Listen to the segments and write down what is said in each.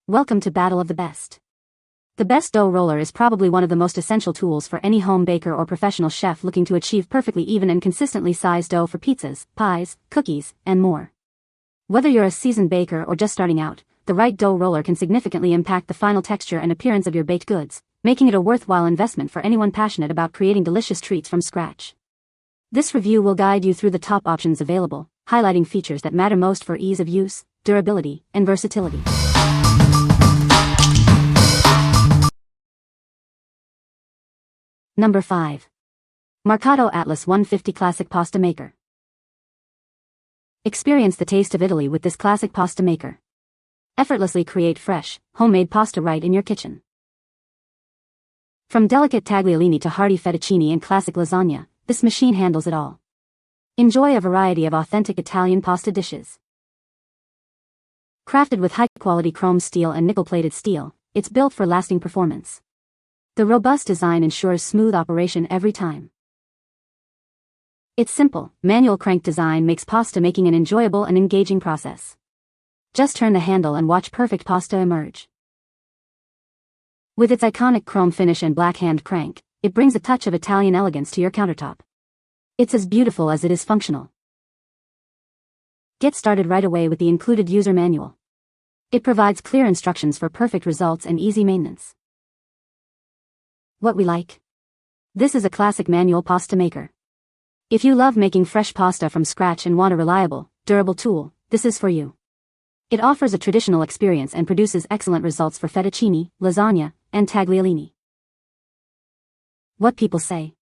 Welcome to Battle of the Best. The best dough roller is probably one of the most essential tools for any home baker or professional chef looking to achieve perfectly even and consistently sized dough for pizzas, pies, cookies, and more. Whether you're a seasoned baker or just starting out, the right dough roller can significantly impact the final texture and appearance of your baked goods, making it a worthwhile investment for anyone passionate about creating delicious treats from scratch. This review will guide you through the top options available, highlighting features that matter most for ease of use, durability, and versatility. Number 5. MARCATO Atlas 150 Classic Pasta Maker. Experience the taste of Italy with this classic pasta maker. Effortlessly create fresh, homemade pasta right in your kitchen. From delicate tagliolini to hearty fettuccine and classic lasagna, this machine handles it all. Enjoy a variety of authentic Italian pasta dishes. Crafted with high-quality chrome steel and nickel-plated steel, it's built for lasting performance. The robust design ensures smooth operation every time. Its simple, manual crank design makes pasta making an enjoyable and engaging process. Just turn the handle and watch perfect pasta emerge. With its iconic chrome finish and black hand crank, it brings a touch of Italian elegance to your countertop. It's as beautiful as it is functional. Get started right away with the included user manual. It provides clear instructions for perfect results and easy maintenance. What we like? This is a classic manual pasta maker. If you love making fresh pasta from scratch and want a reliable, durable tool, this is for you. It offers a traditional experience and produces excellent results for fettuccine, lasagna, and tagliolini. What people say.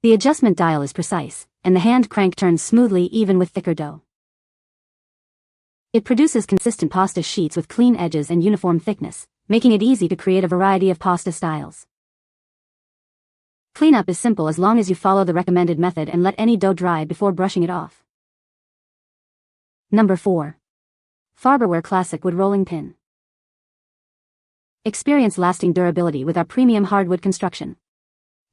The adjustment dial is precise, and the hand crank turns smoothly even with thicker dough. It produces consistent pasta sheets with clean edges and uniform thickness, making it easy to create a variety of pasta styles. Cleanup is simple as long as you follow the recommended method and let any dough dry before brushing it off. Number 4. FARBERWARE Classic Wood Rolling Pin. Experience lasting durability with our premium hardwood construction.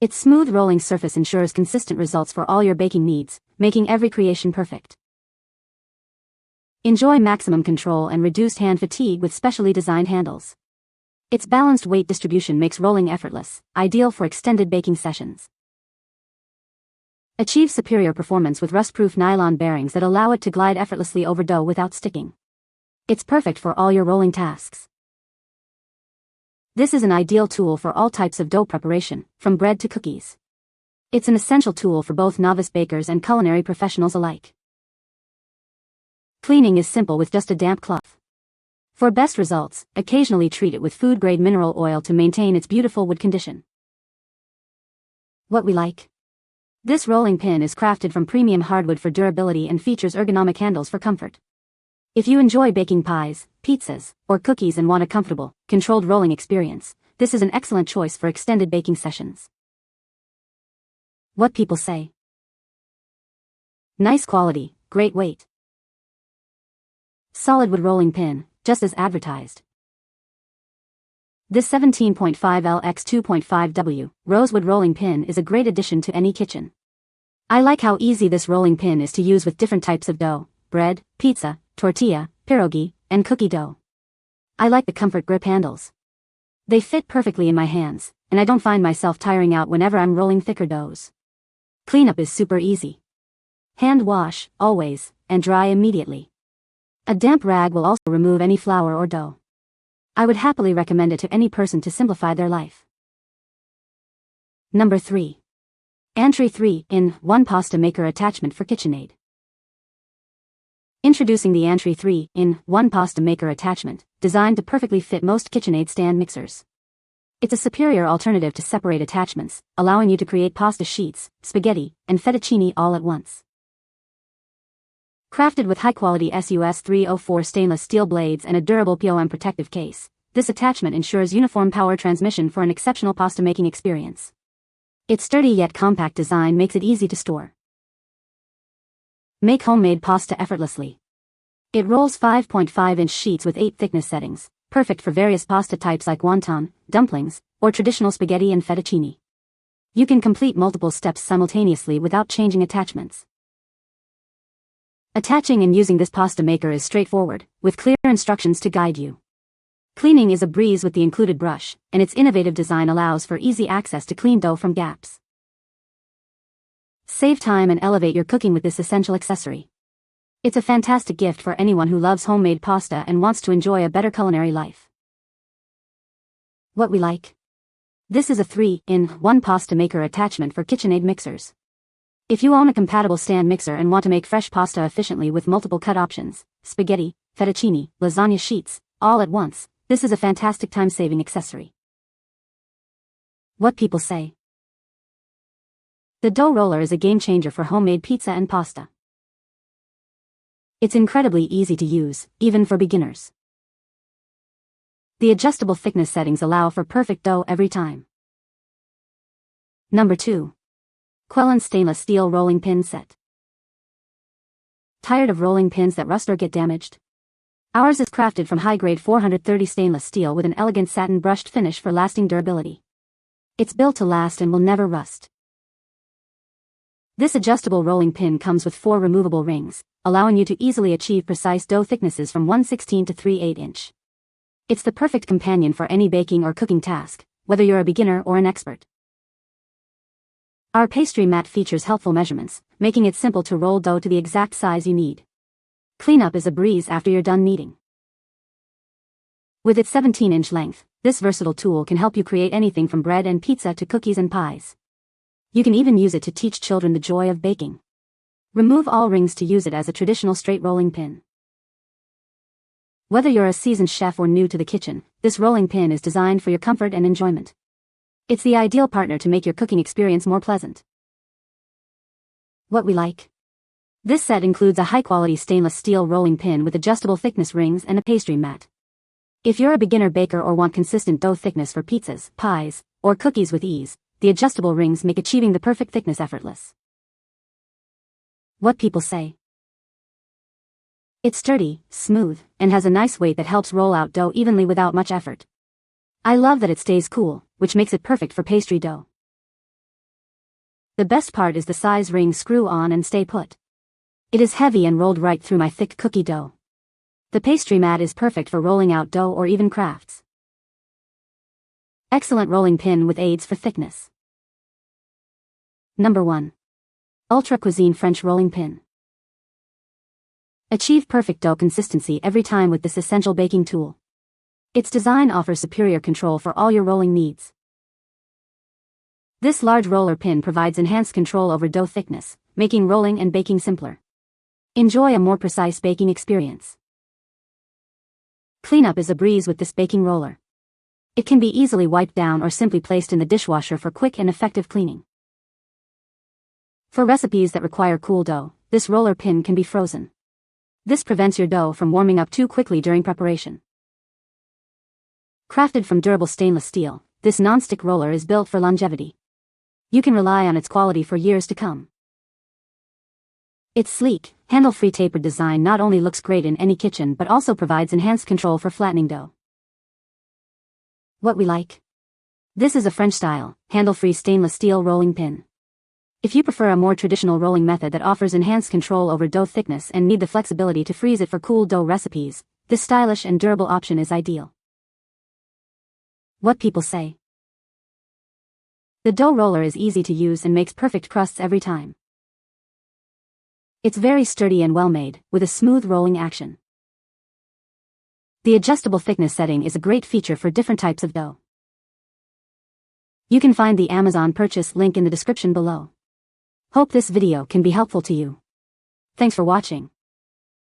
Its smooth rolling surface ensures consistent results for all your baking needs, making every creation perfect. Enjoy maximum control and reduced hand fatigue with specially designed handles. Its balanced weight distribution makes rolling effortless, ideal for extended baking sessions. Achieve superior performance with rust-proof nylon bearings that allow it to glide effortlessly over dough without sticking. It's perfect for all your rolling tasks. This is an ideal tool for all types of dough preparation, from bread to cookies. It's an essential tool for both novice bakers and culinary professionals alike. Cleaning is simple with just a damp cloth. For best results, occasionally treat it with food-grade mineral oil to maintain its beautiful wood condition. What we like? This rolling pin is crafted from premium hardwood for durability and features ergonomic handles for comfort. If you enjoy baking pies, pizzas, or cookies and want a comfortable, controlled rolling experience, this is an excellent choice for extended baking sessions. What people say. Nice quality, great weight. Solid wood rolling pin, just as advertised. This 17.5L x 2.5W rosewood rolling pin is a great addition to any kitchen. I like how easy this rolling pin is to use with different types of dough, bread, pizza, tortilla, pierogi, and cookie dough. I like the comfort grip handles. They fit perfectly in my hands, and I don't find myself tiring out whenever I'm rolling thicker doughs. Cleanup is super easy. Hand wash, always, and dry immediately. A damp rag will also remove any flour or dough. I would happily recommend it to any person to simplify their life. Number 3. Antree 3-in-1 Pasta Maker Attachment for KitchenAid. Introducing the Antree 3-in-1 Pasta Maker Attachment, designed to perfectly fit most KitchenAid stand mixers. It's a superior alternative to separate attachments, allowing you to create pasta sheets, spaghetti, and fettuccine all at once. Crafted with high-quality SUS 304 stainless steel blades and a durable POM protective case, this attachment ensures uniform power transmission for an exceptional pasta-making experience. Its sturdy yet compact design makes it easy to store. Make homemade pasta effortlessly. It rolls 5.5-inch sheets with 8 thickness settings, perfect for various pasta types like wonton, dumplings, or traditional spaghetti and fettuccine. You can complete multiple steps simultaneously without changing attachments. Attaching and using this pasta maker is straightforward, with clear instructions to guide you. Cleaning is a breeze with the included brush, and its innovative design allows for easy access to clean dough from gaps. Save time and elevate your cooking with this essential accessory. It's a fantastic gift for anyone who loves homemade pasta and wants to enjoy a better culinary life. What we like. This is a 3-in-1 pasta maker attachment for KitchenAid mixers. If you own a compatible stand mixer and want to make fresh pasta efficiently with multiple cut options, spaghetti, fettuccine, lasagna sheets, all at once, this is a fantastic time-saving accessory. What people say. The dough roller is a game-changer for homemade pizza and pasta. It's incredibly easy to use, even for beginners. The adjustable thickness settings allow for perfect dough every time. Number 2. Quellance Stainless Steel Rolling Pin Set. Tired of rolling pins that rust or get damaged? Ours is crafted from high-grade 430 stainless steel with an elegant satin brushed finish for lasting durability. It's built to last and will never rust. This adjustable rolling pin comes with 4 removable rings, allowing you to easily achieve precise dough thicknesses from 1/16 to 3/8 inch. It's the perfect companion for any baking or cooking task, whether you're a beginner or an expert. Our pastry mat features helpful measurements, making it simple to roll dough to the exact size you need. Cleanup is a breeze after you're done kneading. With its 17-inch length, this versatile tool can help you create anything from bread and pizza to cookies and pies. You can even use it to teach children the joy of baking. Remove all rings to use it as a traditional straight rolling pin. Whether you're a seasoned chef or new to the kitchen, this rolling pin is designed for your comfort and enjoyment. It's the ideal partner to make your cooking experience more pleasant. What we like. This set includes a high-quality stainless steel rolling pin with adjustable thickness rings and a pastry mat. If you're a beginner baker or want consistent dough thickness for pizzas, pies, or cookies with ease, the adjustable rings make achieving the perfect thickness effortless. What people say. It's sturdy, smooth, and has a nice weight that helps roll out dough evenly without much effort. I love that it stays cool, which makes it perfect for pastry dough. The best part is the size rings screw on and stay put. It is heavy and rolled right through my thick cookie dough. The pastry mat is perfect for rolling out dough or even crafts. Excellent rolling pin with aids for thickness. Number 1. Ultra Cuisine French Rolling Pin. Achieve perfect dough consistency every time with this essential baking tool. Its design offers superior control for all your rolling needs. This large roller pin provides enhanced control over dough thickness, making rolling and baking simpler. Enjoy a more precise baking experience. Cleanup is a breeze with this baking roller. It can be easily wiped down or simply placed in the dishwasher for quick and effective cleaning. For recipes that require cool dough, this roller pin can be frozen. This prevents your dough from warming up too quickly during preparation. Crafted from durable stainless steel, this non-stick roller is built for longevity. You can rely on its quality for years to come. Its sleek, handle-free tapered design not only looks great in any kitchen but also provides enhanced control for flattening dough. What we like. This is a French-style, handle-free stainless steel rolling pin. If you prefer a more traditional rolling method that offers enhanced control over dough thickness and need the flexibility to freeze it for cool dough recipes, this stylish and durable option is ideal. What people say. The dough roller is easy to use and makes perfect crusts every time. It's very sturdy and well made, with a smooth rolling action. The adjustable thickness setting is a great feature for different types of dough. You can find the Amazon purchase link in the description below. Hope this video can be helpful to you. Thanks for watching.